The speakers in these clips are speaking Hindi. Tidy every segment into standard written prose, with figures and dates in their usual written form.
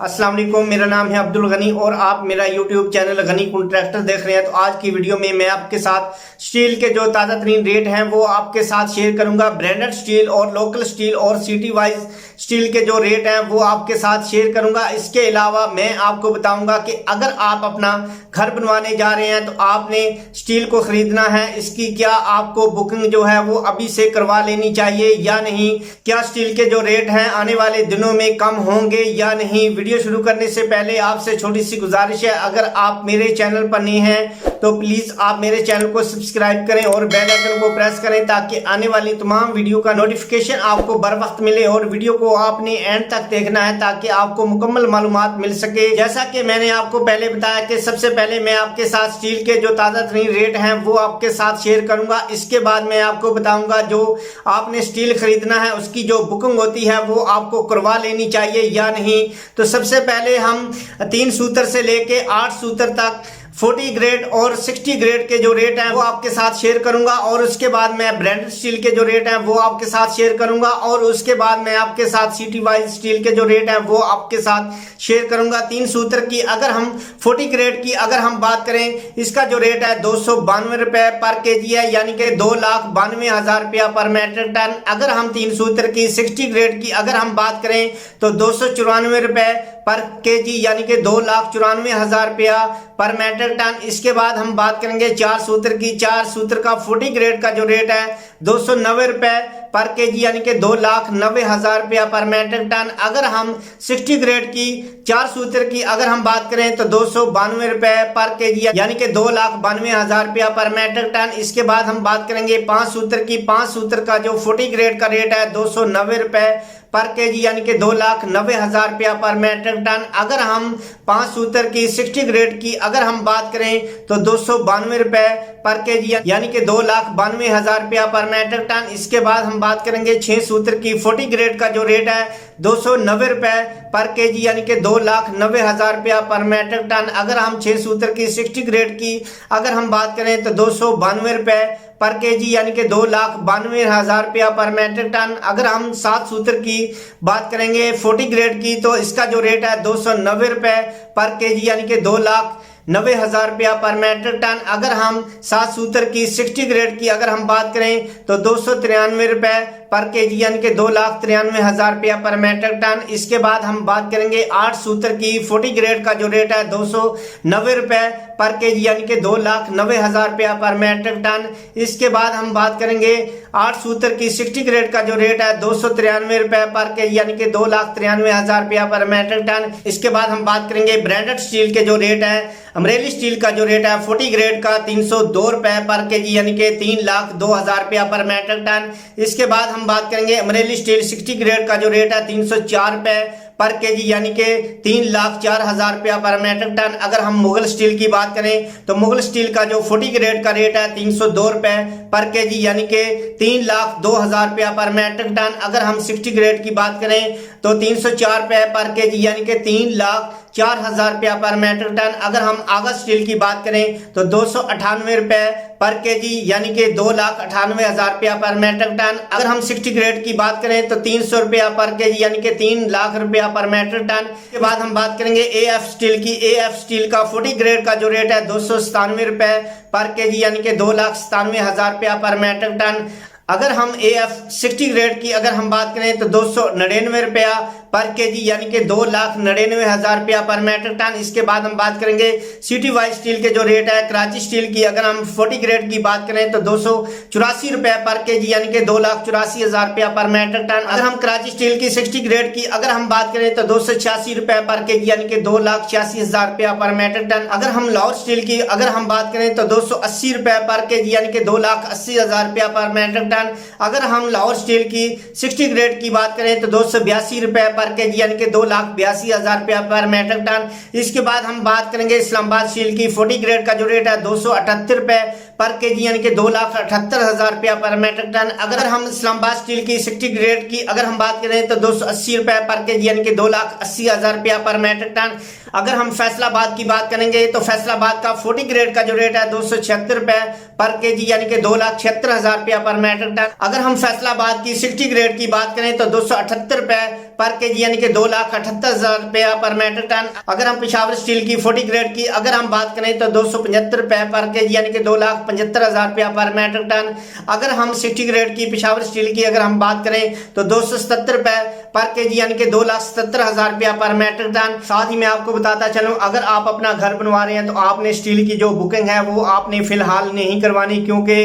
अस्सलाम वालेकुम, मेरा नाम है अब्दुल गनी और आप मेरा यूट्यूब चैनल गनी कॉन्ट्रैक्टर देख रहे हैं। तो आज की वीडियो में मैं आपके साथ स्टील के जो ताज़ा तरीन रेट हैं वो आपके साथ शेयर करूंगा। ब्रांडेड स्टील और लोकल स्टील और सिटी वाइज स्टील के जो रेट हैं वो आपके साथ शेयर करूंगा। इसके अलावा मैं आपको बताऊंगा कि अगर आप अपना घर बनवाने जा रहे हैं तो आपने स्टील को खरीदना है, इसकी क्या आपको बुकिंग जो है वो अभी से करवा लेनी चाहिए या नहीं, क्या स्टील के जो रेट हैं आने वाले दिनों में कम होंगे या नहीं। वीडियो शुरू करने से पहले आपसे छोटी सी गुजारिश है, अगर आप मेरे चैनल पर नए हैं तो प्लीज आप मेरे चैनल को सब्सक्राइब करें और बेल आइकन को प्रेस करें ताकि आने वाली तमाम वीडियो का नोटिफिकेशन आपको बर वक्त मिले। और वीडियो को आपने एंड तक देखना है ताकि आपको मुकम्मल मालूमात मिल सके। जैसा कि मैंने आपको पहले बताया कि सबसे पहले मैं आपके साथ स्टील के जो ताज़ा तरीन रेट हैं वो आपके साथ शेयर करूंगा। इसके बाद मैं आपको बताऊंगा जो आपने स्टील खरीदना है उसकी जो बुकिंग होती है वो आपको करवा लेनी चाहिए या नहीं। तो सबसे पहले हम 3 सूत्र से लेके 8 सूत्र तक 40 ग्रेड और 60 ग्रेड के जो रेट हैं वो आपके साथ शेयर करूंगा और उसके बाद मैं ब्रांडेड स्टील के जो रेट हैं वो आपके साथ शेयर करूंगा और उसके बाद मैं आपके साथ सिटी वाइज स्टील के जो रेट हैं वो आपके साथ शेयर करूंगा। 3 सूत्र की अगर हम 40 ग्रेड की अगर हम बात करें, इसका जो रेट है 292 रुपए पर केजी है, यानी कि 2,92,000 रुपया पर मेट्रिक टन। अगर हम 3 सूत्र की 60 ग्रेड की अगर हम बात करें तो 294 रुपए पर केजी, यानी कि 2,94,000 रुपया पर मेट्रिक टन। इसके बाद हम बात करेंगे 4 सूत्र की। 4 सूत्र का 40 ग्रेड का जो रेट है 290 रुपए पर केजी, यानी कि 2,90,000 रुपया पर मेट्रिक टन। अगर हम 60 ग्रेड की 4 सूत्र की अगर हम बात करें तो 292 रुपए पर केजी, यानी कि 2,92,000 रुपया पर मेट्रिक टन। इसके बाद हम बात करेंगे 5 सूत्र की। 5 सूत्र का जो 40 ग्रेड का रेट है 290 रुपए पर केजी, यानी कि 2,90,000 रुपया पर मेट्रिक टन। अगर हम 5 सूत्र की 60 ग्रेड की अगर हम बात करें तो 292 रुपए पर केजी, यानी कि 2,92,000 रुपया पर मेट्रिक टन। इसके बाद हम बात करेंगे 6 सूत्र की 40 ग्रेड का जो रेट है 290 रुपए पर केजी, यानी कि 2,90,000 रुपया पर मेट्रिक टन। अगर हम 6 सूत्र की 60 ग्रेड की अगर हम बात करें तो 292 रुपए पर केजी, यानी कि 2,92,000 रुपया पर मेट्रिक टन। अगर हम 7 सूत्र की बात करेंगे 40 ग्रेड की तो इसका जो रेट है 290 रुपए पर केजी, यानी कि 2,90,000 रुपया पर मेट्रिक टन। अगर हम 7 सूत्र की 60 ग्रेड की अगर हम बात करें तो 293 रुपए पर केजी, यानी कि 2,93,000 रुपया पर मेट्रिक टन। इसके बाद हम बात करेंगे 8 सूत्र की 40 ग्रेड का जो रेट है 290 रुपए पर केजी, यानी कि 2,90,000 रुपया पर मेट्रिक टन। इसके बाद हम बात करेंगे 8 सूत्र की 60 ग्रेड का जो रेट है 293 रुपए पर केजी, यानी कि 2,93,000 रुपया पर मेट्रिक टन। इसके बाद हम बात करेंगे ब्रांडेड स्टील के जो रेट है, अमरेली स्टील का जो रेट है 40 ग्रेड का 302 रुपए पर केजी, यानी कि 3,02,000 रुपया पर मेट्रिक टन। इसके बाद हम बात करेंगे अमरेली स्टील 60 ग्रेड का जो रेट है 304 रुपए पर केजी, यानी कि 3,04,000 रुपया पर मेट्रिक टन। अगर हम मुगल स्टील की बात करें तो मुगल स्टील का जो 40 ग्रेड का रेट है 302 रुपए पर केजी, यानी कि 3,02,000 रुपया पर मेट्रिक टन। अगर हम 60 ग्रेड की बात करें तो 304 रुपए पर केजी, यानी कि 3,04,000 रुपया पर मेट्रिक टन। अगर हम आगा स्टील की बात करें तो 298 रुपए पर केजी, यानी कि 2,98,000 रुपया पर मेट्रिक टन। अगर हम 60 ग्रेड की बात करें तो 300 रुपया पर केजी, यानी कि 3 लाख रुपया पर मेट्रिक टन। के बाद हम बात करेंगे एएफ स्टील की। एएफ स्टील का 40 ग्रेड का जो रेट है 297 रुपए पर केजी, यानी कि 2,97,000 रुपया पर मेट्रिक टन। अगर हम एएफ 60 ग्रेड की अगर हम बात करें तो 299 रुपया पर केजी, यानी कि 2,99,000 रुपया पर मेट्रिक टन। इसके बाद हम बात करेंगे सिटी वाइज स्टील के जो रेट है, कराची स्टील की अगर हम 40 ग्रेड की बात करें तो 284 रुपए पर केजी, यानी कि 2,84,000 रुपया पर मेट्रिक टन। अगर हम कराची स्टील की 60 ग्रेड की अगर हम बात करें तो 286 रुपए पर केजी, यानी कि 2,86,000 रुपया पर मेट्रिक टन। अगर हम लाहौर स्टील की अगर हम बात करें तो 280 रुपए पर केजी, यानी कि 2,80,000 रुपया पर मेट्रिक टन। अगर हम लाहौर स्टील की 60 ग्रेड की बात करें तो 282 रुपए पर केजी, यानी कि 2,82,000 रुपया पर मेट्रिक टन। इसके बाद हम बात करेंगे इस्लामाबाद स्टील की 40 ग्रेड का जो रेट है 278 रुपए पर केजी, यानी कि 2,78,000 रुपया पर मेट्रिक टन। अगर हम इस्लामाबाद स्टील की 60 ग्रेड की अगर हम बात करें तो 280 रुपए पर केजी, यानी कि 2,80,000 रुपया पर मेट्रिक टन। अगर हम फैसलाबाद की बात करेंगे तो फैसलाबाद का 40 ग्रेड का जो रेट है 276 रुपए पर केजी, यानी कि 2,76,000 रुपया पर मेट्रिक टन। अगर हम फैसलाबाद की 60 ग्रेड की बात करें तो 278 रुपए पर केजी यानी कि 2,78,000 रुपया पर मेट्रिक टन। अगर हम पिशावर स्टील की 40 ग्रेड की अगर हम बात करें तो 275 रुपए पर केजी यानी कि 2,75,000 रुपया पर मेट्रिक टन। अगर हम 60 ग्रेड की पिशावर स्टील की अगर हम बात करें तो 277 रुपए पर केजी यानी कि 2,77,000 रुपया पर मेट्रिक टन। साथ ही मैं आपको बताता चलूं, अगर आप अपना घर बनवा रहे हैं तो आपने स्टील की जो बुकिंग है वो आपने फिलहाल नहीं करवानी, क्योंकि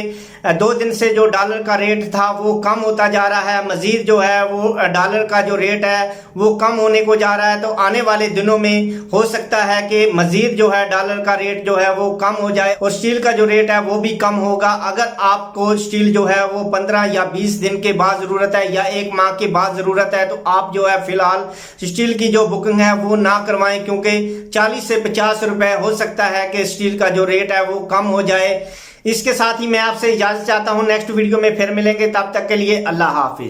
2 दिन से जो डॉलर का रेट था वो कम होता जा रहा है। मजीद जो है वो डॉलर का जो रेट है वो कम होने को जा रहा है, तो आने वाले दिनों में हो सकता है कि मजीद जो है डॉलर का रेट जो है वो कम हो जाए और स्टील का जो रेट है वो भी कम होगा। अगर आपको स्टील जो है वो 15 या 20 दिन के बाद जरूरत है या 1 माह के बाद जरूरत है तो आप जो है फिलहाल स्टील की जो बुकिंग है वो ना करवाएं, क्योंकि 40 से 50 रुपए हो सकता है कि स्टील का जो रेट है वो कम हो जाए। इसके साथ ही मैं आपसे इजाजत चाहता हूं, नेक्स्ट वीडियो में फिर मिलेंगे, तब तक के लिए अल्लाह हाफिज।